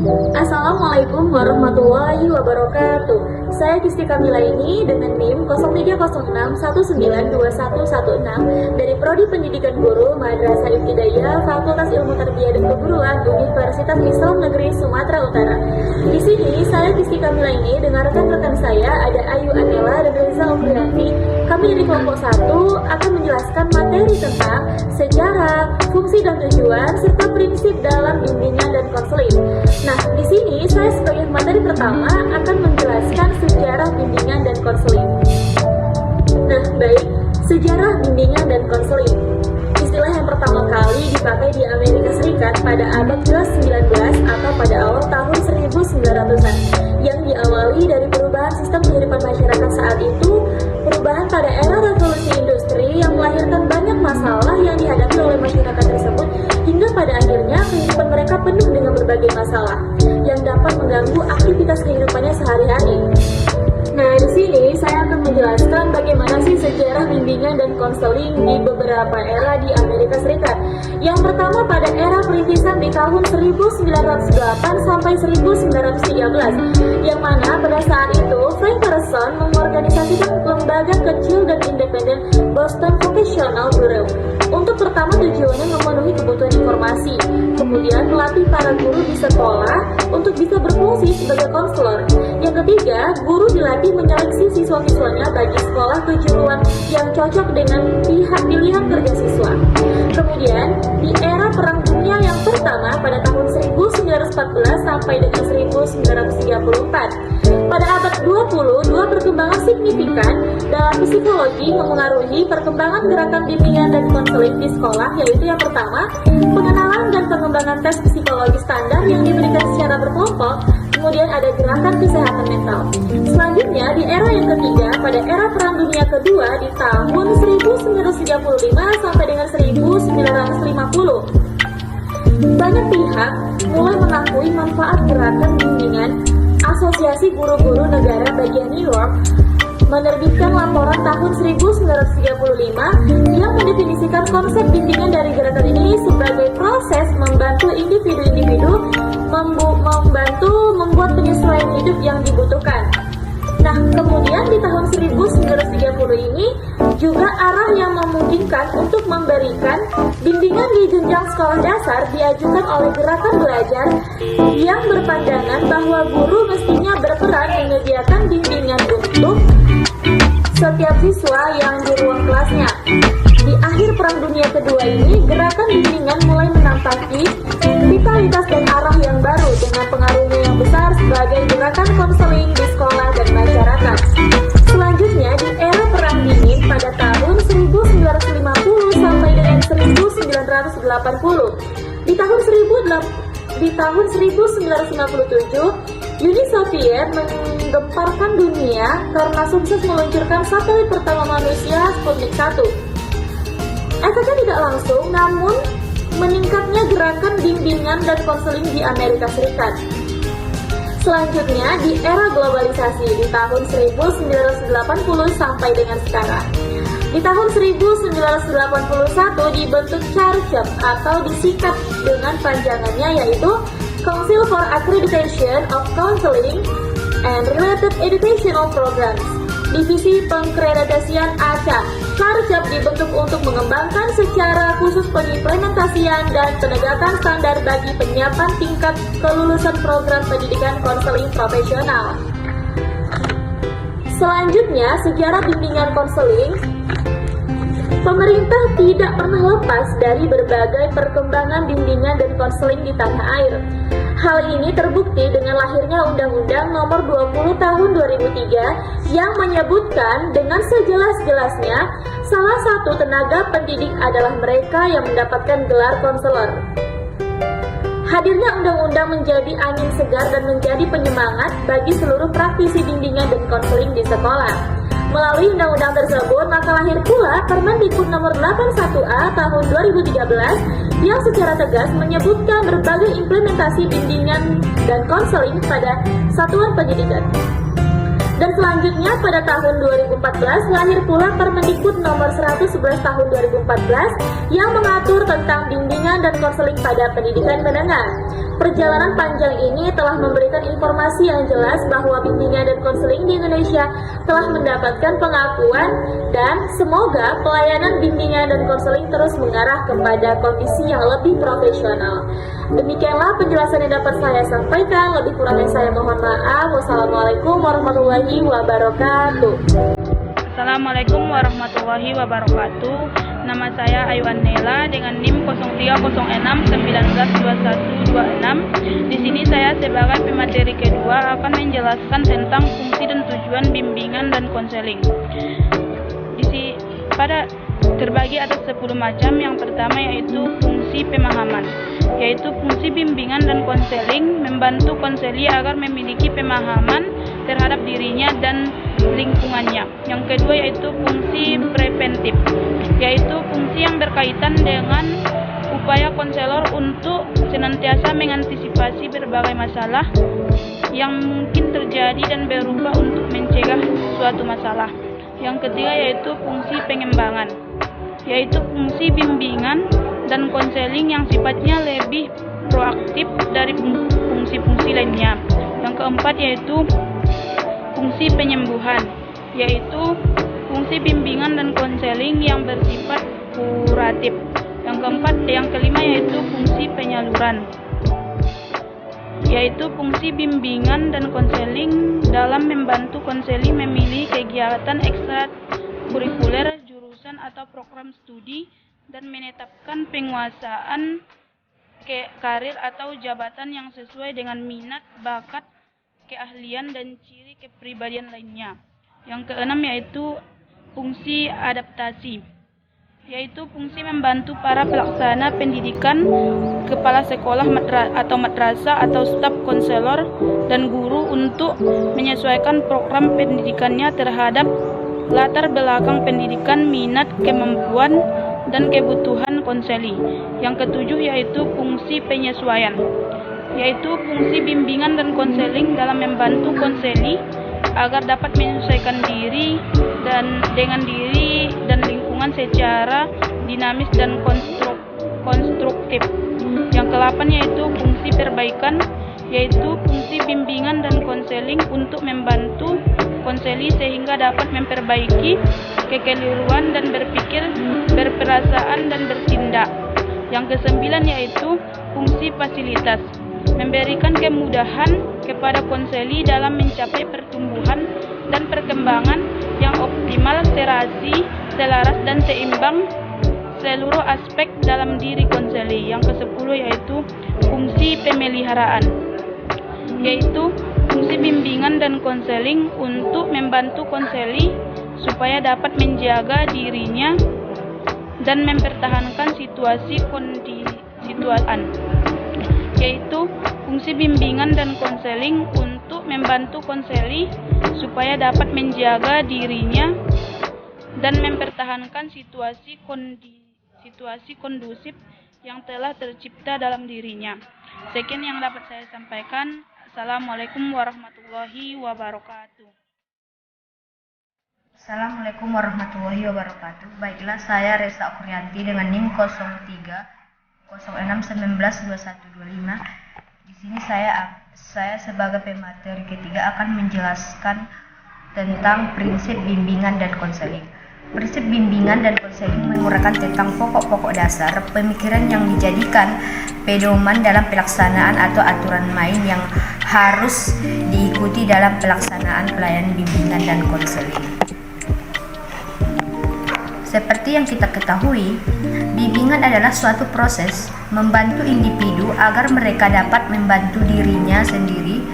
Assalamualaikum warahmatullahi wabarakatuh. Saya Kisti Kamila ini dengan NIM 0306192116 dari Prodi Pendidikan Guru Madrasah Ibtidaiyah Fakultas Ilmu Tarbiyah dan Keguruan Universitas Islam Negeri Sumatera Utara. Di sini saya Kisti Kamila ini dengan rekan-rekan saya ada Ayu Anela dan Reza Oprianti. Kami dari kelompok 1 akan menjelaskan materi tentang sejarah, fungsi dan tujuan serta prinsip dalam bimbingan dan konseling. Nah, di sini saya sebagai materi pertama akan menjelaskan sejarah bimbingan dan konseling. Nah, baik, sejarah bimbingan dan konseling. Istilah yang pertama kali dipakai di Amerika Serikat pada abad ke-19 atau pada awal tahun 1900-an yang diawali dari perubahan sistem kehidupan masyarakat saat itu, perubahan pada era revolusi industri yang melahirkan banyak masalah yang dihadapi oleh masyarakat tersebut hingga pada akhirnya kehidupan mereka penuh dengan berbagai masalah yang dapat mengganggu aktivitas kehidupannya sehari-hari. Nah, di sini saya akan menjelaskan bagaimana sih sejarah bimbingan dan konseling di beberapa era di Amerika Serikat. Yang pertama pada era perintisan di tahun 1908 sampai 1913, yang mana pada saat itu Frank Patterson mengorganisasikan lembaga kecil dan independen Boston Vocational Bureau. Untuk pertama tujuannya memenuhi kebutuhan informasi, kemudian melatih para guru di sekolah untuk bisa berfungsi sebagai konselor. Yang ketiga, guru dilatih menyeleksi siswa-siswanya bagi sekolah kejuruan yang cocok dengan pilihan kerja siswa. Kemudian, di era Perang Dunia yang pertama pada tahun 1914 sampai dengan 1934, pada abad 20, dua perkembangan signifikan dalam psikologi memengaruhi perkembangan gerakan bimbingan dan konseling di sekolah, yaitu yang pertama, pengenalan dan pengembangan tes psikologi standar yang diberikan secara berkelompok, kemudian ada gerakan kesehatan mental. Selanjutnya, di era yang ketiga, pada era Perang Dunia Kedua di tahun 1935 sampai dengan 1950, banyak pihak mulai mengakui manfaat gerakan bimbingan. Asosiasi Guru-Guru Negara bagian New York menerbitkan laporan tahun 1935 yang mendefinisikan konsep bimbingan dari gerakan ini sebagai proses membantu individu-individu membantu membuat penyesuaian hidup yang dibutuhkan. Nah, kemudian di tahun 1930 ini juga arah yang memungkinkan untuk memberikan bimbingan di jenjang sekolah dasar diajukan oleh gerakan belajar yang berpandangan bahwa guru mestinya berperan menyediakan bimbingan untuk setiap siswa yang di ruang kelasnya. Di akhir Perang Dunia Kedua ini, gerakan bimbingan mulai menampaki vitalitas dan arah yang baru dengan pengaruhnya yang besar sebagai gerakan konseling di sekolah dan masyarakat. Selanjutnya, di era Perang Dingin pada tahun 1950 sampai dengan 1980, di tahun 1957, Uni Soviet menggemparkan dunia karena sukses meluncurkan satelit pertama manusia Sputnik 1. Efeknya tidak langsung, namun meningkatnya gerakan bimbingan dan konseling di Amerika Serikat. Selanjutnya, di era globalisasi di tahun 1980 sampai dengan sekarang. Di tahun 1981 dibentuk CHARCEP atau disingkat dengan panjangannya yaitu Council for Accreditation of Counseling and Related Educational Programs, Divisi Pengkreditasian ACA. CHARCEP dibentuk untuk mengembangkan secara khusus pengimplementasian dan penegakan standar bagi penyiapan tingkat kelulusan program pendidikan konseling profesional. Selanjutnya, sejarah bimbingan konseling. Pemerintah tidak pernah lepas dari berbagai perkembangan bimbingan dan konseling di tanah air. Hal ini terbukti dengan lahirnya Undang-Undang Nomor 20 Tahun 2003 yang menyebutkan dengan sejelas-jelasnya salah satu tenaga pendidik adalah mereka yang mendapatkan gelar konselor. Hadirnya undang-undang menjadi angin segar dan menjadi penyemangat bagi seluruh praktisi bimbingan dan konseling di sekolah. Melalui undang-undang tersebut, maka lahir pula Permendikbud Nomor 81A Tahun 2013 yang secara tegas menyebutkan berbagai implementasi bimbingan dan konseling pada satuan pendidikan. Dan selanjutnya pada tahun 2014 lahir pula Permendikbud Nomor 111 Tahun 2014 yang mengatur tentang bimbingan dan konseling pada pendidikan menengah. Perjalanan panjang ini telah memberikan informasi yang jelas bahwa bimbingan dan konseling di Indonesia telah mendapatkan pengakuan dan semoga pelayanan bimbingan dan konseling terus mengarah kepada kondisi yang lebih profesional. Demikianlah penjelasan yang dapat saya sampaikan. Lebih kurangnya saya mohon maaf. Wassalamualaikum warahmatullahi wabarakatuh. Assalamualaikum warahmatullahi wabarakatuh. Nama saya Aywan Nela dengan NIM 0306192126. Di sini saya sebagai pemateri kedua akan menjelaskan tentang fungsi dan tujuan bimbingan dan konseling. Pada terbagi atas 10 macam. Yang pertama yaitu fungsi pemahaman, yaitu fungsi bimbingan dan konseling membantu konseli agar memiliki pemahaman terhadap dirinya dan lingkungannya. Yang kedua yaitu fungsi preventif, yaitu fungsi yang berkaitan dengan upaya konselor untuk senantiasa mengantisipasi berbagai masalah yang mungkin terjadi dan berubah untuk mencegah suatu masalah. Yang ketiga yaitu fungsi pengembangan, yaitu fungsi bimbingan dan konseling yang sifatnya lebih proaktif dari fungsi-fungsi lainnya. Yang keempat yaitu fungsi penyembuhan, yaitu fungsi bimbingan dan konseling yang bersifat kuratif. Yang kelima yaitu fungsi penyaluran, yaitu fungsi bimbingan dan konseling dalam membantu konseli memilih kegiatan ekstrakurikuler, jurusan atau program studi, dan menetapkan penguasaan karir atau jabatan yang sesuai dengan minat, bakat, keahlian, dan ciri kepribadian lainnya. Yang keenam yaitu fungsi adaptasi, yaitu fungsi membantu para pelaksana pendidikan, kepala sekolah atau madrasah atau staf konselor dan guru untuk menyesuaikan program pendidikannya terhadap latar belakang pendidikan, minat, kemampuan, dan kebutuhan konseli. Yang ketujuh yaitu fungsi penyesuaian, yaitu fungsi bimbingan dan konseling dalam membantu konseli agar dapat menyesuaikan diri dengan diri dan lingkungan secara dinamis dan konstruktif. Yang ke-8 yaitu fungsi perbaikan, yaitu fungsi bimbingan dan konseling untuk membantu konseli sehingga dapat memperbaiki kekeliruan dan berpikir, berperasaan, dan bertindak. Yang ke-9 yaitu fungsi fasilitas, memberikan kemudahan kepada konseli dalam mencapai pertumbuhan dan perkembangan yang optimal, serasi, selaras, dan seimbang seluruh aspek dalam diri konseli. Yang ke-10 yaitu fungsi pemeliharaan, yaitu fungsi bimbingan dan konseling untuk membantu konseli supaya dapat menjaga dirinya dan mempertahankan situasi yaitu fungsi bimbingan dan konseling untuk membantu konseli supaya dapat menjaga dirinya dan mempertahankan situasi kondusif yang telah tercipta dalam dirinya. Sekian yang dapat saya sampaikan. Assalamualaikum warahmatullahi wabarakatuh. Assalamualaikum warahmatullahi wabarakatuh. Baiklah, saya Resa Okrianti dengan NIM 0306192125. Di sini saya sebagai pemateri ketiga akan menjelaskan tentang prinsip bimbingan dan konseling. Prinsip bimbingan dan konseling menguraikan tentang pokok-pokok dasar pemikiran yang dijadikan pedoman dalam pelaksanaan atau aturan main yang harus diikuti dalam pelaksanaan pelayanan bimbingan dan konseling. Seperti yang kita ketahui, bimbingan adalah suatu proses membantu individu agar mereka dapat membantu dirinya sendiri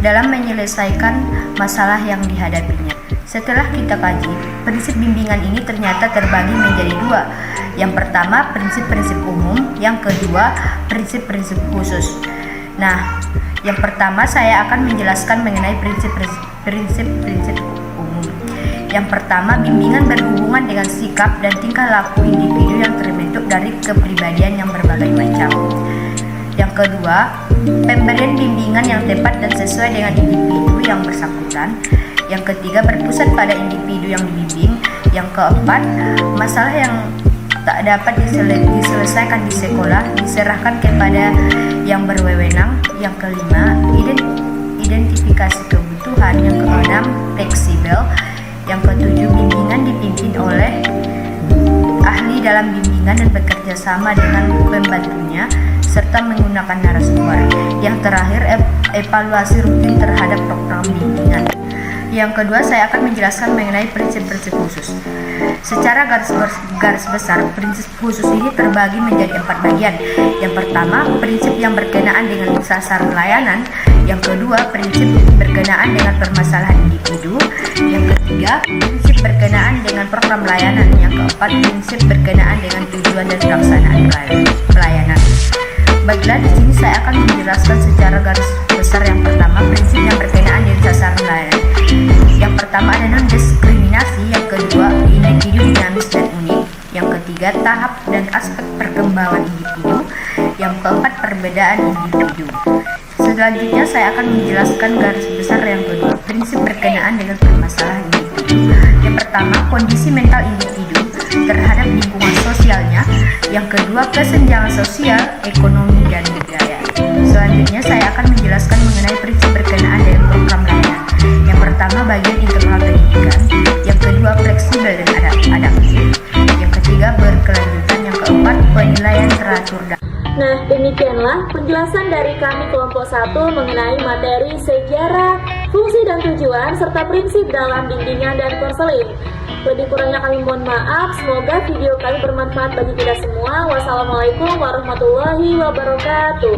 dalam menyelesaikan masalah yang dihadapinya. Setelah kita kaji, prinsip bimbingan ini ternyata terbagi menjadi dua. Yang pertama, prinsip-prinsip umum. Yang kedua, prinsip-prinsip khusus. Nah, yang pertama saya akan menjelaskan mengenai prinsip-prinsip umum. Yang pertama, bimbingan berhubungan dengan sikap dan tingkah laku individu yang terbentuk dari kepribadian yang berbagai macam. Yang kedua, pemberian bimbingan yang tepat dan sesuai dengan individu yang bersangkutan. Yang ketiga, berpusat pada individu yang dibimbing. Yang keempat, masalah yang tak dapat diselesaikan di sekolah diserahkan kepada yang berwenang. Yang kelima, identifikasi kebutuhan. Yang keenam, fleksibel. Yang ketujuh, bimbingan dipimpin oleh ahli dalam bimbingan dan bekerja sama dengan pembantunya serta menggunakan narasumber. Yang terakhir, evaluasi rutin terhadap program bimbingan. Yang kedua, saya akan menjelaskan mengenai prinsip-prinsip khusus. Secara garis besar, prinsip khusus ini terbagi menjadi 4 bagian. Yang pertama, prinsip yang berkenaan dengan sasaran layanan. Yang kedua, prinsip berkenaan dengan permasalahan individu. Yang ketiga, prinsip berkenaan dengan program layanan. Yang keempat, prinsip berkenaan dengan tujuan dan pelaksanaan pelayanan. Baiklah, di sini saya akan menjelaskan secara garis besar. Yang pertama, prinsip yang berkenaan dengan sasaran layanan. Yang pertama ada non-diskriminasi. Yang kedua, individu dinamis dan unik. Yang ketiga, tahap dan aspek perkembangan individu. Yang keempat, perbedaan individu. Selanjutnya saya akan menjelaskan garis besar yang kedua, prinsip berkenaan dengan permasalahan individu. Yang pertama, kondisi mental individu terhadap lingkungan sosialnya. Yang kedua, kesenjangan sosial, ekonomi, dan budaya. Selanjutnya saya akan menjelaskan mengenai prinsip berkenaan dengan program layanan. Yang pertama, bagian internal pendidikan. Yang kedua, fleksibel dan adaptif. Yang ketiga, berkelanjutan. Yang keempat, penilaian teratur. Nah, demikianlah penjelasan dari kami kelompok 1 mengenai materi sejarah, fungsi dan tujuan, serta prinsip dalam bimbingan dan konseling. Lebih kurangnya kami mohon maaf, semoga video kami bermanfaat bagi kita semua. Wassalamualaikum warahmatullahi wabarakatuh.